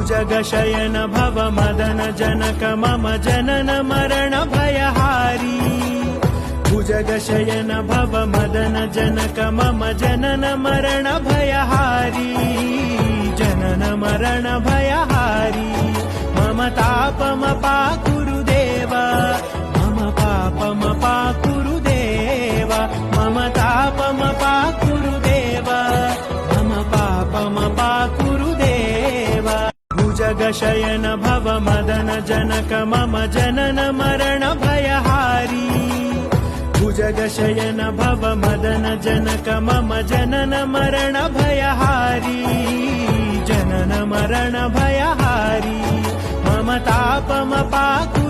भुजगशयन भव मदन जनक मम जनन मरण भयहारी भुजगशयन भव मदन जनक मम जनन मरण भयहारी जनन मरण भयहारी मम तापमपाकुरु देव मम पापमपाकुरु देव मम तापमपाकुरु देव मम पापमपाकुरु देव भुजगशयन भव मदन जनक मम जनन मरण भयहारी भुजगशयन भव मदन जनक मम जनन मरण भयहारी जनन मरण भयहारी मम तापमपाकुरु